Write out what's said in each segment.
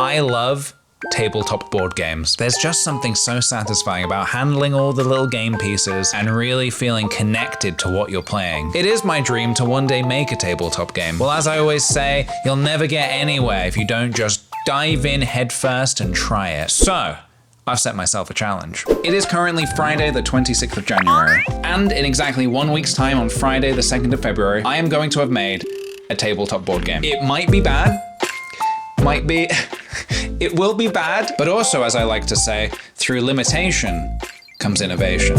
I love tabletop board games. There's just something so satisfying about handling all the little game pieces and really feeling connected to what you're playing. It is my dream to one day make a tabletop game. Well, as I always say, you'll never get anywhere if you don't just dive in headfirst and try it. So, I've set myself a challenge. It is currently Friday the 26th of January, and in exactly 1 week's time on Friday the 2nd of February, I am going to have made a tabletop board game. It might be bad, might be, it will be bad, but also, as I like to say, through limitation comes innovation.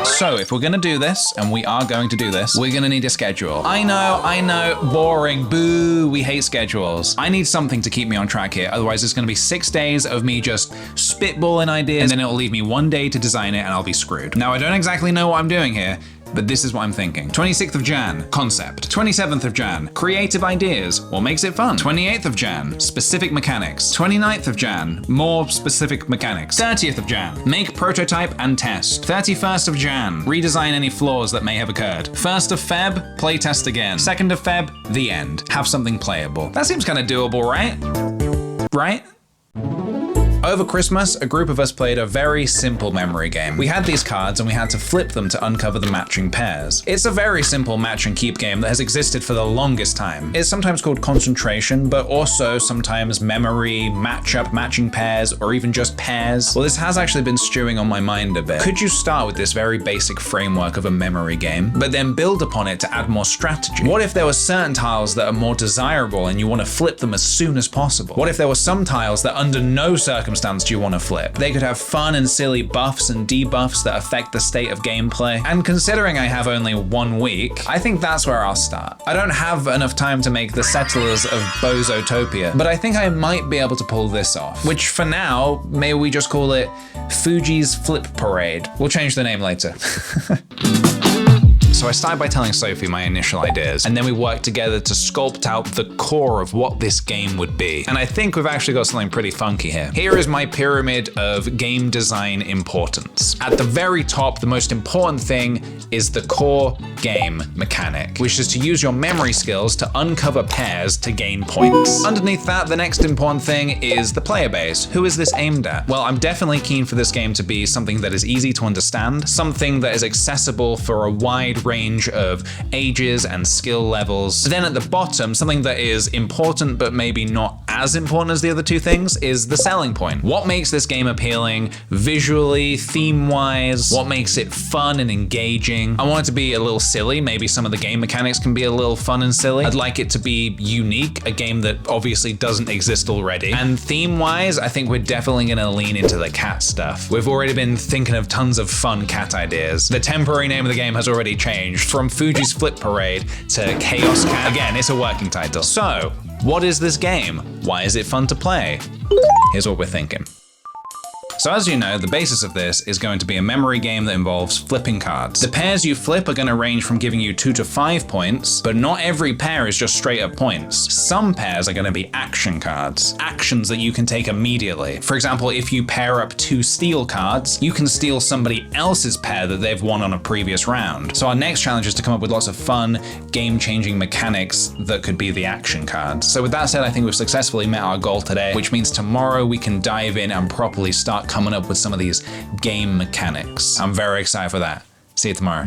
So if we're gonna do this, and we are going to do this, we're gonna need a schedule. I know, boring, boo, we hate schedules. I need something to keep me on track here, otherwise it's gonna be 6 days of me just spitballing ideas, and then it'll leave me 1 day to design it and I'll be screwed. Now I don't exactly know what I'm doing here, but this is what I'm thinking. 26th of Jan, concept. 27th of Jan, creative ideas. What makes it fun? 28th of Jan, specific mechanics. 29th of Jan, more specific mechanics. 30th of Jan, make prototype and test. 31st of Jan, redesign any flaws that may have occurred. 1st of Feb, playtest again. 2nd of Feb, the end. Have something playable. That seems kind of doable, right? Right? Over Christmas, a group of us played a very simple memory game. We had these cards and we had to flip them to uncover the matching pairs. It's a very simple match and keep game that has existed for the longest time. It's sometimes called concentration, but also sometimes memory, matchup, matching pairs, or even just pairs. Well, this has actually been stewing on my mind a bit. Could you start with this very basic framework of a memory game, but then build upon it to add more strategy? What if there were certain tiles that are more desirable and you want to flip them as soon as possible? What if there were some tiles that under no circumstance do you want to flip? They could have fun and silly buffs and debuffs that affect the state of gameplay. And considering I have only 1 week, I think that's where I'll start. I don't have enough time to make the Settlers of Bozotopia, but I think I might be able to pull this off. Which for now, maybe we just call it Fuji's Flip Parade. We'll change the name later. So I started by telling Sophie my initial ideas, and then we worked together to sculpt out the core of what this game would be. And I think we've actually got something pretty funky here. Here is my pyramid of game design importance. At the very top, the most important thing is the core game mechanic, which is to use your memory skills to uncover pairs to gain points. Underneath that, the next important thing is the player base. Who is this aimed at? Well, I'm definitely keen for this game to be something that is easy to understand, something that is accessible for a wide range of ages and skill levels. But then at the bottom, something that is important but maybe not as important as the other two things is the selling point. What makes this game appealing visually, theme-wise? What makes it fun and engaging? I want it to be a little silly. Maybe some of the game mechanics can be a little fun and silly. I'd like it to be unique, a game that obviously doesn't exist already. And theme-wise, I think we're definitely gonna lean into the cat stuff. We've already been thinking of tons of fun cat ideas. The temporary name of the game has already changed from Fuji's Flip Parade to Chaos Cat. Again, it's a working title. So, what is this game? Why is it fun to play? Here's what we're thinking. So as you know, the basis of this is going to be a memory game that involves flipping cards. The pairs you flip are going to range from giving you 2 to 5 points, but not every pair is just straight up points. Some pairs are going to be action cards, actions that you can take immediately. For example, if you pair up 2 steal cards, you can steal somebody else's pair that they've won on a previous round. So our next challenge is to come up with lots of fun, game-changing mechanics that could be the action cards. So with that said, I think we've successfully met our goal today, which means tomorrow we can dive in and properly start coming up with some of these game mechanics. I'm very excited for that. See you tomorrow.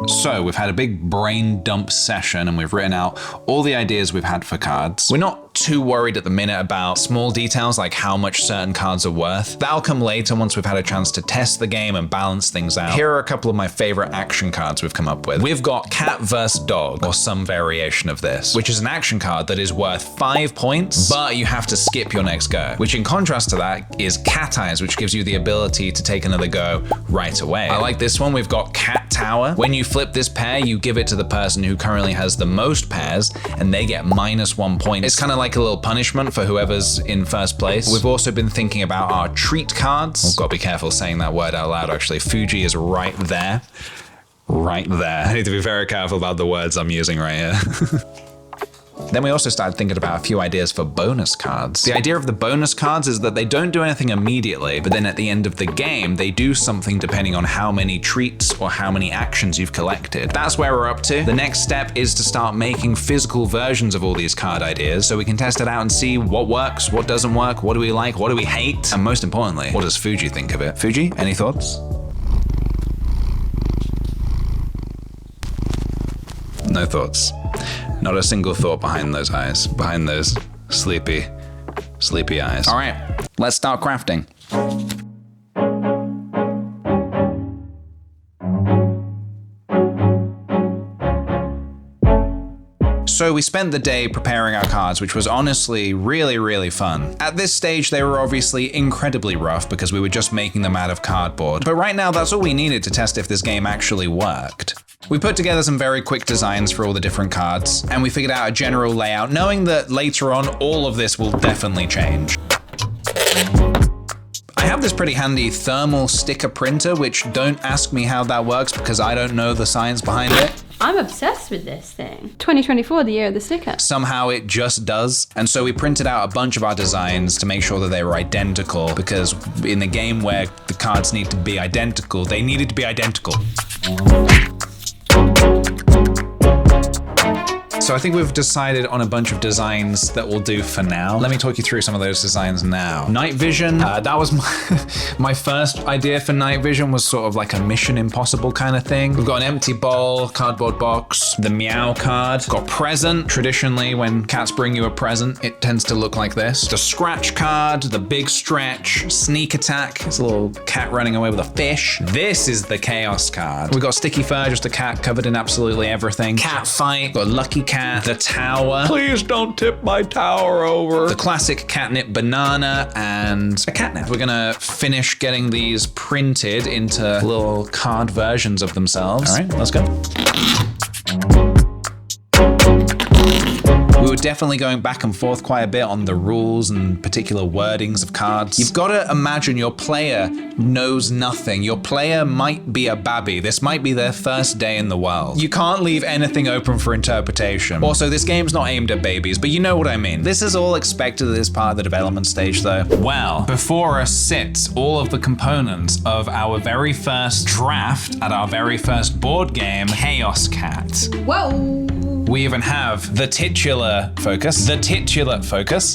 So we've had a big brain dump session and we've written out all the ideas we've had for cards. We're not too worried at the minute about small details like how much certain cards are worth. That'll come later once we've had a chance to test the game and balance things out. Here are a couple of my favorite action cards we've come up with. We've got Cat vs Dog, or some variation of this, which is an action card that is worth 5 points, but you have to skip your next go, which in contrast to that is Cat Eyes, which gives you the ability to take another go right away. I like this one. We've got Cat Tower. When you flip this pair, you give it to the person who currently has the most pairs, and they get -1 point. It's kind of like a little punishment for whoever's in first place. We've also been thinking about our treat cards. I've got to be careful saying that word out loud, actually. Fuji is right there. Right there. I need to be very careful about the words I'm using right here. Then we also started thinking about a few ideas for bonus cards. The idea of the bonus cards is that they don't do anything immediately, but then at the end of the game, they do something depending on how many treats or how many actions you've collected. That's where we're up to. The next step is to start making physical versions of all these card ideas so we can test it out and see what works, what doesn't work, what do we like, what do we hate, and most importantly, what does Fuji think of it? Fuji, any thoughts? No thoughts. Not a single thought behind those eyes, behind those sleepy eyes. All right, let's start crafting. So we spent the day preparing our cards, which was honestly really, really fun. At this stage, they were obviously incredibly rough because we were just making them out of cardboard. But right now, that's all we needed to test if this game actually worked. We put together some very quick designs for all the different cards, and we figured out a general layout, knowing that later on, all of this will definitely change. I have this pretty handy thermal sticker printer, which don't ask me how that works because I don't know the science behind it. I'm obsessed with this thing. 2024, the year of the sticker. Somehow it just does. And so we printed out a bunch of our designs to make sure that they were identical, because in the game where the cards need to be identical, they needed to be identical. So I think we've decided on a bunch of designs that we'll do for now. Let me talk you through some of those designs now. Night vision, that was my first idea for night vision, was sort of like a Mission Impossible kind of thing. We've got an empty bowl, cardboard box, the meow card, got present. Traditionally, when cats bring you a present, it tends to look like this. The scratch card, the big stretch, sneak attack. It's a little cat running away with a fish. This is the chaos card. We've got sticky fur, just a cat covered in absolutely everything. Cat fight, got a lucky cat. The tower. Please don't tip my tower over. The classic catnip banana and a catnap. We're gonna finish getting these printed into little card versions of themselves. All right, let's go. We were definitely going back and forth quite a bit on the rules and particular wordings of cards. You've got to imagine your player knows nothing. Your player might be a babby. This might be their first day in the world. You can't leave anything open for interpretation. Also, this game's not aimed at babies, but you know what I mean. This is all expected at this part of the development stage though. Well, before us sits all of the components of our very first draft at our very first board game, Chaos Cat. Whoa! We even have the titular focus.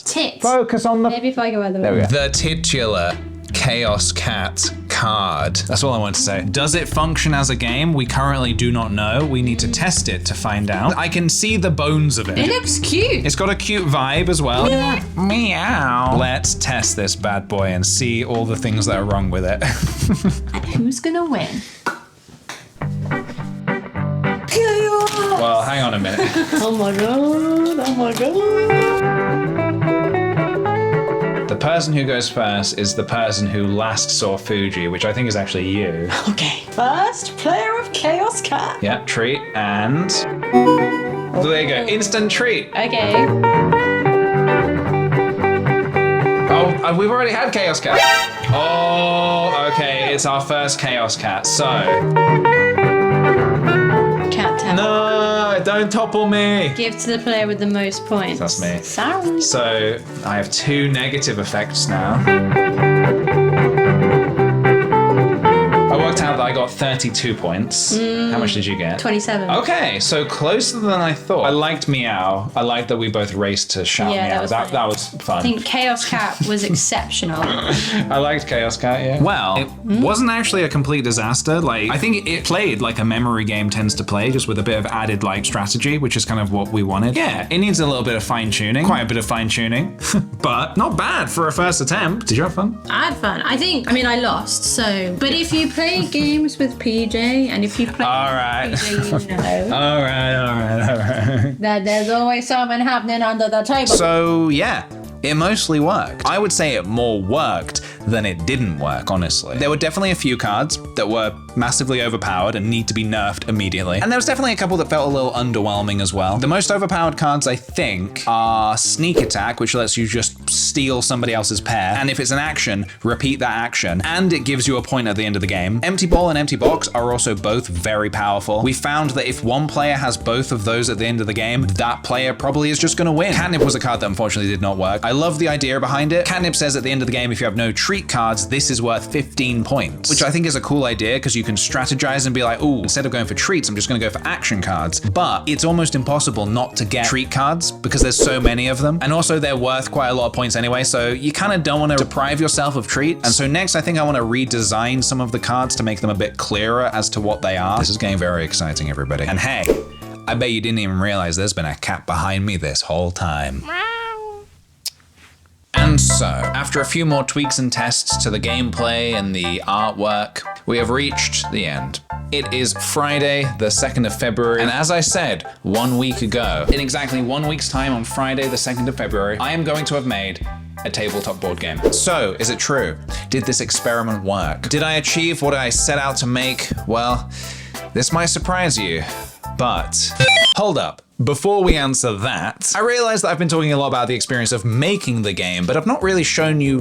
Tit. Focus on the... Maybe if I go other way. There we go. The titular Chaos Cat card. That's all I want to say. Does it function as a game? We currently do not know. We need to test it to find out. I can see the bones of it. It looks cute. It's got a cute vibe as well. Yeah. Meow. Let's test this bad boy and see all the things that are wrong with it. And who's gonna win? Well, hang on a minute. Oh my god, oh my god. The person who goes first is the person who last saw Fuji, which I think is actually you. Okay. First player of Chaos Cat. Yeah, treat and... So there you go, instant treat. Okay. Oh, we've already had Chaos Cat. Oh, okay, it's our first Chaos Cat, so... Cat tower. No, don't topple me. Give to the player with the most points. That's me. Sorry. So I have 2 negative effects now. I worked out that I got 32 points. How much did you get? 27. Okay, so closer than I thought. I liked Meow. I liked that we both raced to shout Yeah, Meow. that was That was fun. I think Chaos Cat was exceptional. I liked Chaos Cat, yeah. Well, it wasn't actually a complete disaster. Like, I think it played like a memory game tends to play, just with a bit of added like strategy, which is kind of what we wanted. Yeah, it needs a little bit of fine tuning, quite a bit of fine tuning, but not bad for a first attempt. Did you have fun? I had fun. I lost, so. But if you play games with PJ, and if you play with PJ, you know. All right. That there's always something happening under the table. So, yeah. It mostly worked. I would say it more worked than it didn't work, honestly. There were definitely a few cards that were massively overpowered and need to be nerfed immediately. And there was definitely a couple that felt a little underwhelming as well. The most overpowered cards, I think, are Sneak Attack, which lets you just steal somebody else's pair. And if it's an action, repeat that action. And it gives you a point at the end of the game. Empty Ball and Empty Box are also both very powerful. We found that if one player has both of those at the end of the game, that player probably is just gonna win. Catnip was a card that unfortunately did not work. I love the idea behind it. Catnip says at the end of the game, if you have no treat cards, this is worth 15 points, which I think is a cool idea because you can strategize and be like, ooh, instead of going for treats, I'm just gonna go for action cards. But it's almost impossible not to get treat cards because there's so many of them. And also they're worth quite a lot of points anyway, so you kind of don't want to deprive yourself of treats. And so next, I think I want to redesign some of the cards to make them a bit clearer as to what they are. This is getting very exciting, everybody. And hey, I bet you didn't even realize there's been a cat behind me this whole time. And so, after a few more tweaks and tests to the gameplay and the artwork, we have reached the end. It is Friday, the 2nd of February, and as I said 1 week ago, in exactly 1 week's time on Friday, the 2nd of February, I am going to have made a tabletop board game. So, is it true? Did this experiment work? Did I achieve what I set out to make? Well, this might surprise you, but hold up. Before we answer that, I realize that I've been talking a lot about the experience of making the game, but I've not really shown you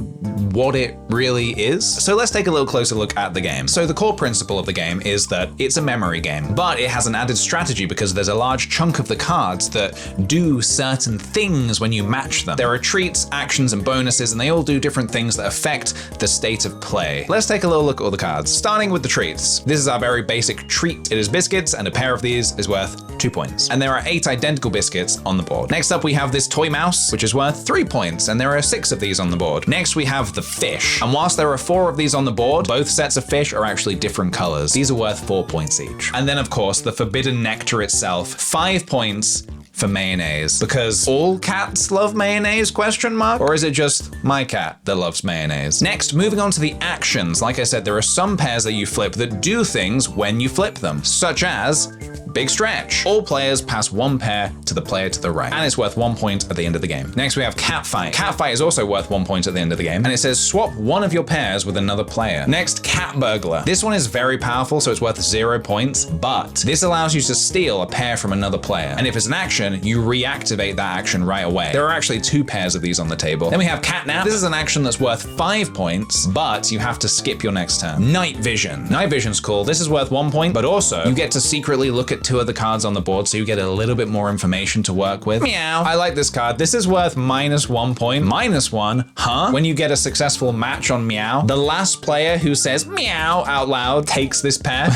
what it really is. So let's take a little closer look at the game. So the core principle of the game is that it's a memory game, but it has an added strategy because there's a large chunk of the cards that do certain things when you match them. There are treats, actions, and bonuses, and they all do different things that affect the state of play. Let's take a little look at all the cards, starting with the treats. This is our very basic treat. It is biscuits, and a pair of these is worth 2 points. And there are 8 identical biscuits on the board. Next up, we have this toy mouse, which is worth 3 points, and there are 6 of these on the board. Next, we have the fish. And whilst there are 4 of these on the board, both sets of fish are actually different colors. These are worth 4 points each. And then, of course, the forbidden nectar itself, 5 points for mayonnaise. Because all cats love mayonnaise, question mark? Or is it just my cat that loves mayonnaise? Next, moving on to the actions. Like I said, there are some pairs that you flip that do things when you flip them, such as Big Stretch. All players pass 1 pair to the player to the right, and it's worth 1 point at the end of the game. Next, we have Catfight. Catfight is also worth 1 point at the end of the game, and it says swap one of your pairs with another player. Next, Cat Burglar. This one is very powerful, so it's worth 0 points, but this allows you to steal a pair from another player, and if it's an action, you reactivate that action right away. There are actually 2 pairs of these on the table. Then we have Catnap. This is an action that's worth 5 points, but you have to skip your next turn. Night Vision. Night Vision's cool. This is worth 1 point, but also you get to secretly look at 2 of the cards on the board, so you get a little bit more information to work with. Meow. I like this card. This is worth -1 point. -1? Huh? When you get a successful match on Meow, the last player who says meow out loud takes this pair.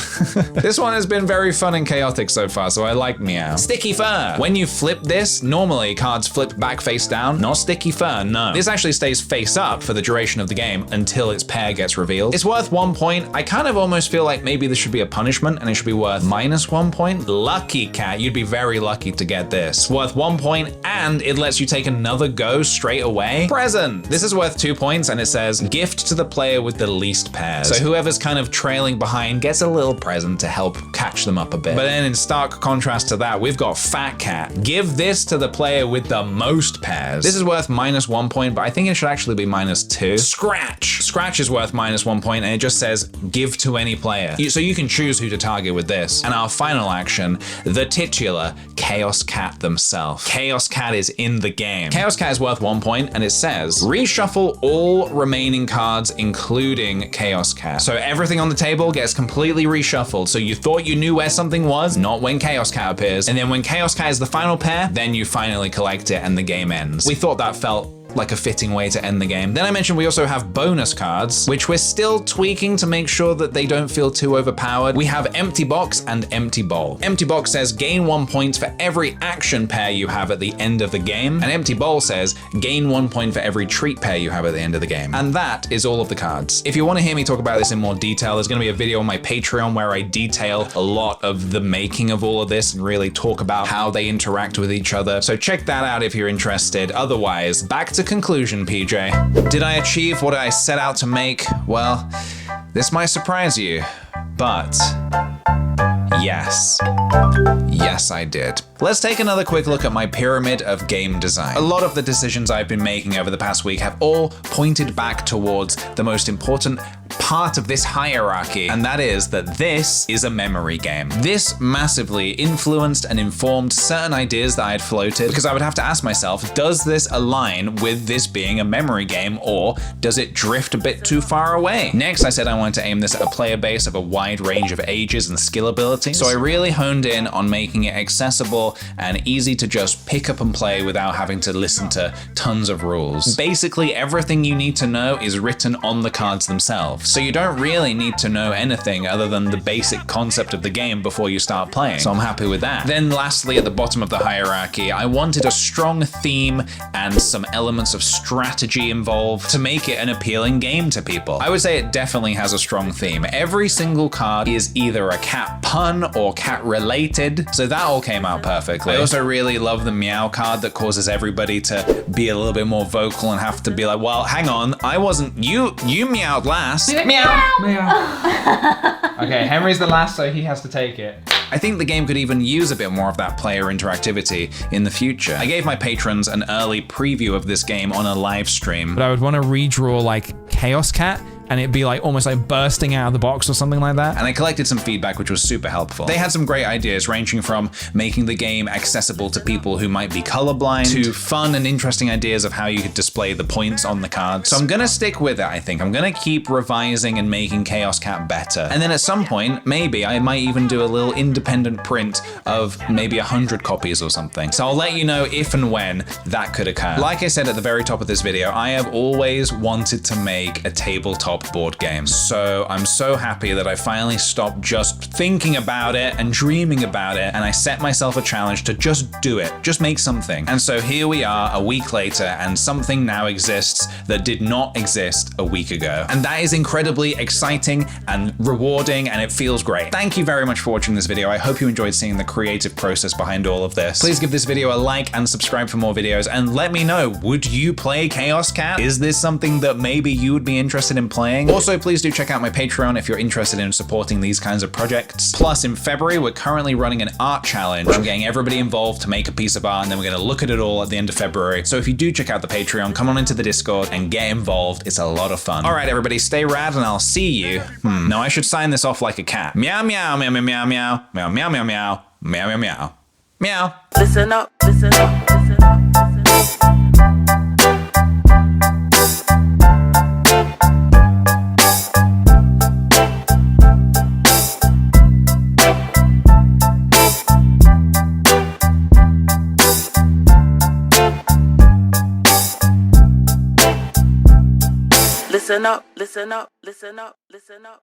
This one has been very fun and chaotic so far, so I like Meow. Sticky Fur. When you flip this, normally cards flip back face down, not Sticky Fur, no. This actually stays face up for the duration of the game until its pair gets revealed. It's worth 1 point. I kind of almost feel like maybe this should be a punishment and it should be worth -1 point. Lucky cat, you'd be very lucky to get this. Worth 1 point, and it lets you take another go straight away. Present. This is worth 2 points, and it says gift to the player with the least pairs. So whoever's kind of trailing behind gets a little present to help catch them up a bit. But then in stark contrast to that, we've got Fat Cat. Give this to the player with the most pairs. This is worth -1 point, but I think it should actually be -2. Scratch. Scratch is worth -1 point, and it just says give to any player. So you can choose who to target with this. And our final action, the titular Chaos Cat themselves. Chaos Cat is in the game. Chaos Cat is worth 1 point, and it says reshuffle all remaining cards, including Chaos Cat. So everything on the table gets completely reshuffled. So you thought you knew where something was, not when Chaos Cat appears. And then when Chaos Cat is the final pair, then you finally collect it and the game ends. We thought that felt like a fitting way to end the game. Then I mentioned we also have bonus cards, which we're still tweaking to make sure that they don't feel too overpowered. We have Empty Box and Empty Bowl. Empty Box says gain 1 point for every action pair you have at the end of the game, and Empty Bowl says gain 1 point for every treat pair you have at the end of the game. And that is all of the cards. If you want to hear me talk about this in more detail, there's going to be a video on my Patreon where I detail a lot of the making of all of this and really talk about how they interact with each other. So check that out if you're interested. Otherwise, back to conclusion, PJ. Did I achieve what I set out to make? Well, this might surprise you, but yes. Yes, I did. Let's take another quick look at my pyramid of game design. A lot of the decisions I've been making over the past week have all pointed back towards the most important part of this hierarchy, and that is that this is a memory game. This massively influenced and informed certain ideas that I had floated, because I would have to ask myself, does this align with this being a memory game, or does it drift a bit too far away? Next, I said I wanted to aim this at a player base of a wide range of ages and skill abilities, so I really honed in on making it accessible and easy to just pick up and play without having to listen to tons of rules. Basically, everything you need to know is written on the cards themselves, so you don't really need to know anything other than the basic concept of the game before you start playing, so I'm happy with that. Then lastly, at the bottom of the hierarchy, I wanted a strong theme and some elements of strategy involved to make it an appealing game to people. I would say it definitely has a strong theme. Every single card is either a cat pun or cat related, so that all came out perfectly. I also really love the meow card that causes everybody to be a little bit more vocal and have to be like, well, hang on, I wasn't, you meowed last. Meow. Meow. Okay, Henry's the last, so he has to take it. I think the game could even use a bit more of that player interactivity in the future. I gave my patrons an early preview of this game on a live stream. But I would want to redraw like Chaos Cat, and it'd be like almost like bursting out of the box or something like that. And I collected some feedback, which was super helpful. They had some great ideas, ranging from making the game accessible to people who might be colorblind, to fun and interesting ideas of how you could display the points on the cards. So I'm gonna stick with it, I think. I'm gonna keep revising and making Chaos Cat better. And then at some point, maybe I might even do a little independent print of maybe 100 copies or something. So I'll let you know if and when that could occur. Like I said at the very top of this video, I have always wanted to make a tabletop board game. So I'm so happy that I finally stopped just thinking about it and dreaming about it, and I set myself a challenge to just do it, just make something. And so here we are a week later, and something now exists that did not exist a week ago. And that is incredibly exciting and rewarding, and it feels great. Thank you very much for watching this video. I hope you enjoyed seeing the creative process behind all of this. Please give this video a like and subscribe for more videos, and let me know, would you play Chaos Cat? Is this something that maybe you would be interested in playing? Also, please do check out my Patreon if you're interested in supporting these kinds of projects. Plus, in February, we're currently running an art challenge. I'm getting everybody involved to make a piece of art, and then we're going to look at it all at the end of February. So if you do check out the Patreon, come on into the Discord and get involved. It's a lot of fun. All right, everybody, stay rad, and I'll see you. No, I should sign this off like a cat. Meow, meow, meow, meow, meow, meow, meow, meow, meow, meow, meow, meow, meow, meow. Listen up, listen up, listen up, listen up. Listen up, listen up, listen up, listen up.